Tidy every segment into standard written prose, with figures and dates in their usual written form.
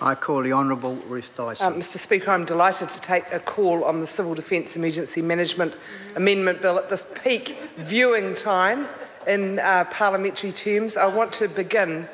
I call the Honourable Ruth Dyson. Mr Speaker, I'm delighted to take a call on the Civil Defence Emergency Management Amendment Bill at this peak viewing time in parliamentary terms. I want to begin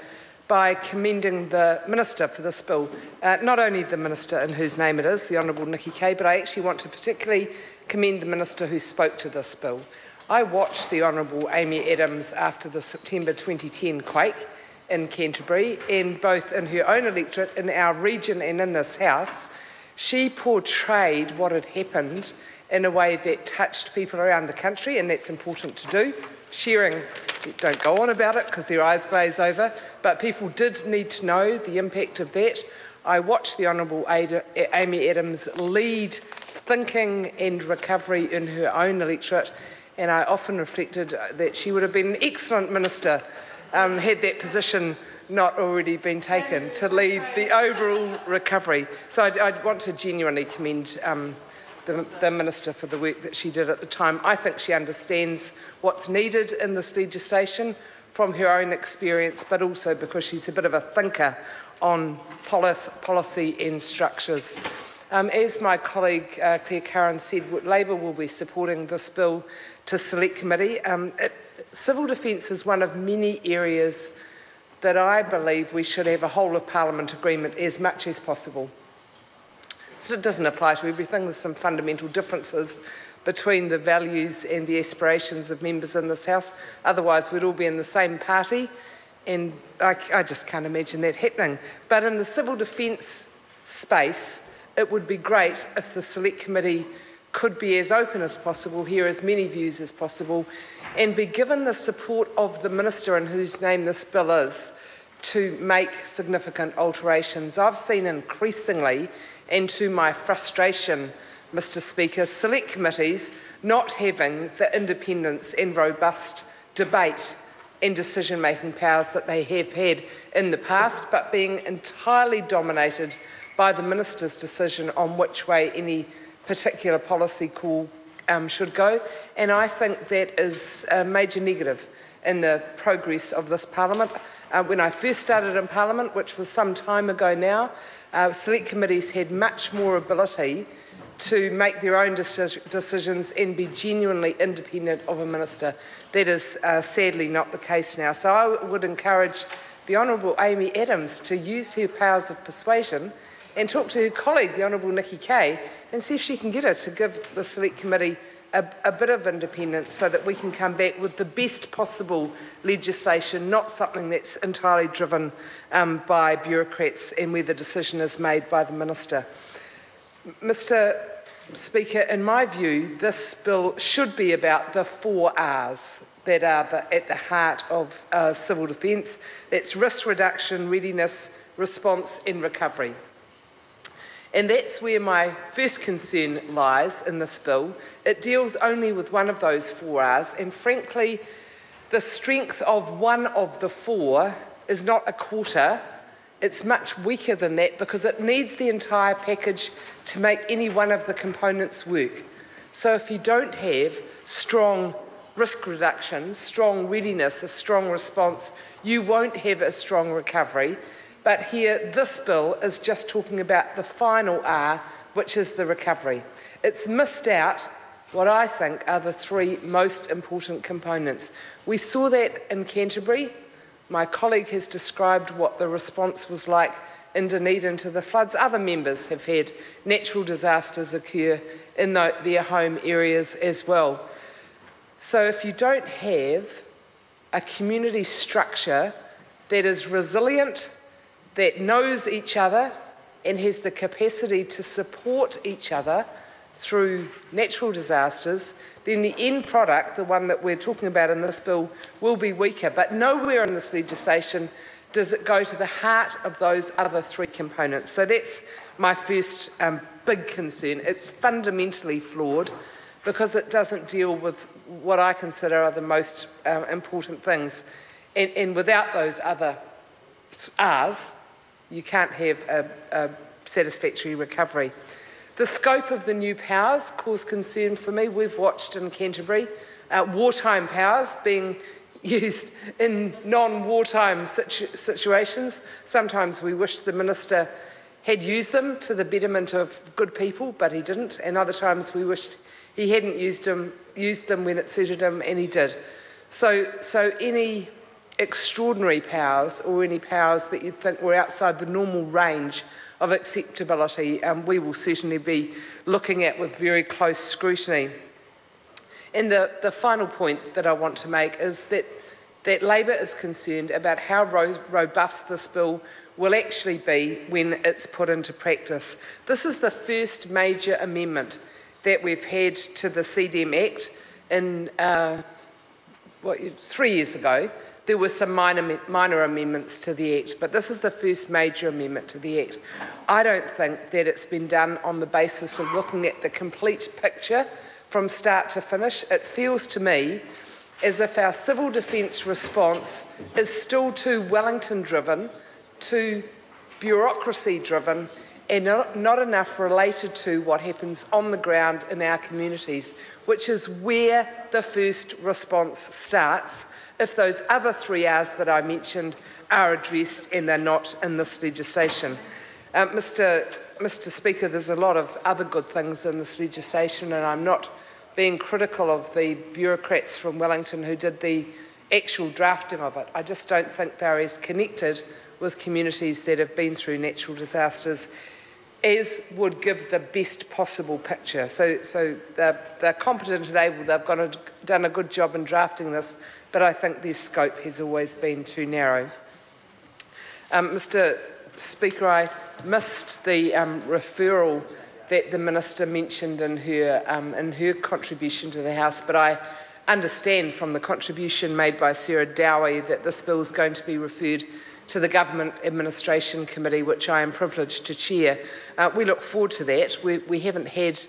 by commending the Minister for this bill, not only the Minister in whose name it is, the Honourable Nikki Kaye, but I actually want to particularly commend the Minister who spoke to this bill. I watched the Honourable Amy Adams after the September 2010 quake in Canterbury, and both in her own electorate, in our region and in this House, she portrayed what had happened in a way that touched people around the country, and that's important to do. Sharing, don't go on about it because their eyes glaze over, but people did need to know the impact of that. I watched the Honourable Amy Adams lead thinking and recovery in her own electorate, and I often reflected that she would have been an excellent minister had that position not already been taken to lead the overall recovery. So I'd want to genuinely commend the Minister for the work that she did at the time. I think she understands what's needed in this legislation from her own experience, but also because she's a bit of a thinker on policy and structures. As my colleague Claire Curran said, Labor will be supporting this bill to Select Committee. Civil defence is one of many areas that I believe we should have a whole of Parliament agreement as much as possible. So it doesn't apply to everything. There's some fundamental differences between the values and the aspirations of members in this House. Otherwise, we'd all be in the same party, and I just can't imagine that happening. But in the civil defence space, it would be great if the Select Committee could be as open as possible, hear as many views as possible, and be given the support of the Minister in whose name this bill is to make significant alterations. I've seen increasingly, and to my frustration, Mr Speaker, Select Committees not having the independence and robust debate and decision-making powers that they have had in the past, but being entirely dominated by the Minister's decision on which way any particular policy call should go, and I think that is a major negative in the progress of this Parliament. When I first started in Parliament, which was some time ago now, Select Committees had much more ability to make their own decisions and be genuinely independent of a Minister. That is sadly not the case now. So I would encourage the Honourable Amy Adams to use her powers of persuasion and talk to her colleague, the Honourable Nikki Kaye, and see if she can get her to give the Select Committee a bit of independence so that we can come back with the best possible legislation, not something that's entirely driven by bureaucrats and where the decision is made by the Minister. Mr Speaker, in my view, this bill should be about the 4 Rs that are at the heart of civil defence. That's risk reduction, readiness, response and recovery. And that's where my first concern lies in this bill. It deals only with one of those 4 Rs, and frankly, the strength of one of the 4 is not a quarter. It's much weaker than that because it needs the entire package to make any one of the components work. So if you don't have strong risk reduction, strong readiness, a strong response, you won't have a strong recovery. But here, this bill is just talking about the final R, which is the recovery. It's missed out what I think are the 3 most important components. We saw that in Canterbury. My colleague has described what the response was like in Dunedin to the floods. Other members have had natural disasters occur in their home areas as well. So if you don't have a community structure that is resilient, that knows each other and has the capacity to support each other through natural disasters, then the end product, the one that we're talking about in this bill, will be weaker. But nowhere in this legislation does it go to the heart of those other 3 components. So that's my first big concern. It's fundamentally flawed because it doesn't deal with what I consider are the most important things. And without those other R's, you can't have a satisfactory recovery. The scope of the new powers caused concern for me. We've watched in Canterbury wartime powers being used in non-wartime situations. Sometimes we wish the Minister had used them to the betterment of good people, but he didn't, and other times we wished he hadn't used them when it suited him, and he did. So any extraordinary powers or any powers that you'd think were outside the normal range of acceptability, we will certainly be looking at with very close scrutiny. And the final point that I want to make is that Labor is concerned about how robust this bill will actually be when it's put into practice. This is the first major amendment that we've had to the CDM Act in 3 years ago. There were some minor amendments to the Act, but this is the first major amendment to the Act. I don't think that it's been done on the basis of looking at the complete picture from start to finish. It feels to me as if our civil defence response is still too Wellington-driven, too bureaucracy-driven, and not enough related to what happens on the ground in our communities, which is where the first response starts if those other 3 R's that I mentioned are addressed and they're not in this legislation. Mr. Speaker, there's a lot of other good things in this legislation, and I'm not being critical of the bureaucrats from Wellington who did the actual drafting of it. I just don't think they're as connected with communities that have been through natural disasters as would give the best possible picture. So they're competent and able, they've done a good job in drafting this, but I think their scope has always been too narrow. Mr. Speaker, I missed the referral that the Minister mentioned in her contribution to the House, but I understand from the contribution made by Sarah Dowie that this bill is going to be referred to the Government Administration Committee, which I am privileged to chair. We look forward to that. We haven't had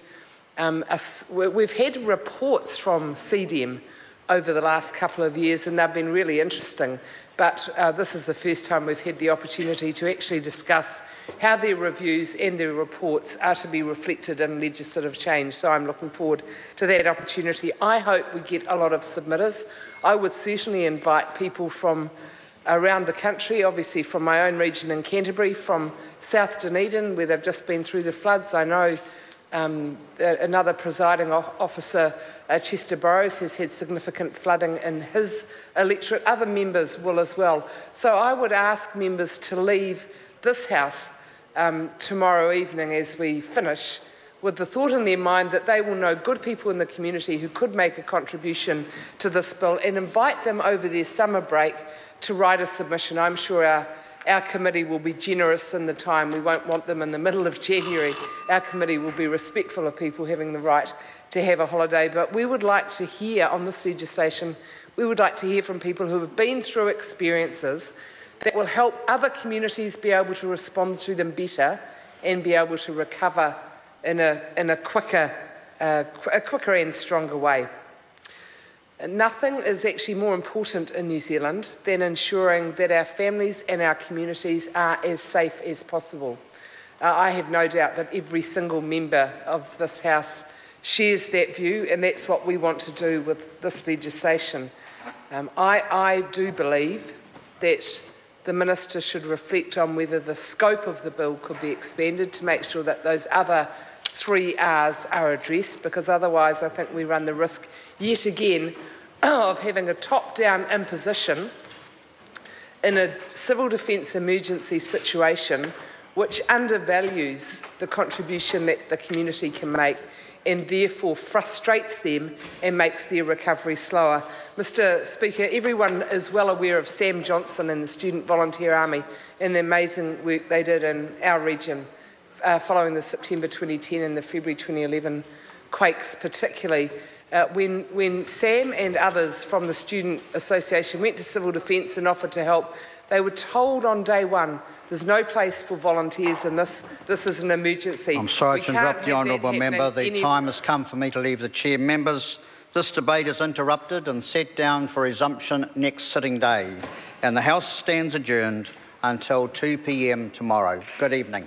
we've had reports from CDM over the last couple of years, and they've been really interesting. But this is the first time we've had the opportunity to actually discuss how their reviews and their reports are to be reflected in legislative change. So I'm looking forward to that opportunity. I hope we get a lot of submitters. I would certainly invite people from around the country, obviously from my own region in Canterbury, from South Dunedin, where they've just been through the floods. I know another presiding officer, Chester Burrows, has had significant flooding in his electorate. Other members will as well. So I would ask members to leave this House tomorrow evening as we finish with the thought in their mind that they will know good people in the community who could make a contribution to this bill, and invite them over their summer break to write a submission. I'm sure our committee will be generous in the time. We won't want them in the middle of January. Our committee will be respectful of people having the right to have a holiday. But we would like to hear on this legislation, we would like to hear from people who have been through experiences that will help other communities be able to respond to them better and be able to recover in a quicker and stronger way. Nothing is actually more important in New Zealand than ensuring that our families and our communities are as safe as possible. I have no doubt that every single member of this House shares that view, and that's what we want to do with this legislation. I do believe that the Minister should reflect on whether the scope of the bill could be expanded to make sure that those other 3 R's are addressed, because otherwise I think we run the risk yet again of having a top-down imposition in a civil defence emergency situation which undervalues the contribution that the community can make and therefore frustrates them and makes their recovery slower. Mr. Speaker, everyone is well aware of Sam Johnson and the Student Volunteer Army and the amazing work they did in our region following the September 2010 and the February 2011 quakes particularly. When Sam and others from the Student Association went to Civil Defence and offered to help, they were told on day one, there's no place for volunteers in this. This is an emergency. I'm sorry to interrupt the honourable member. The time has come for me to leave the chair. Members, this debate is interrupted and set down for resumption next sitting day, and the House stands adjourned until 2 p.m. tomorrow. Good evening.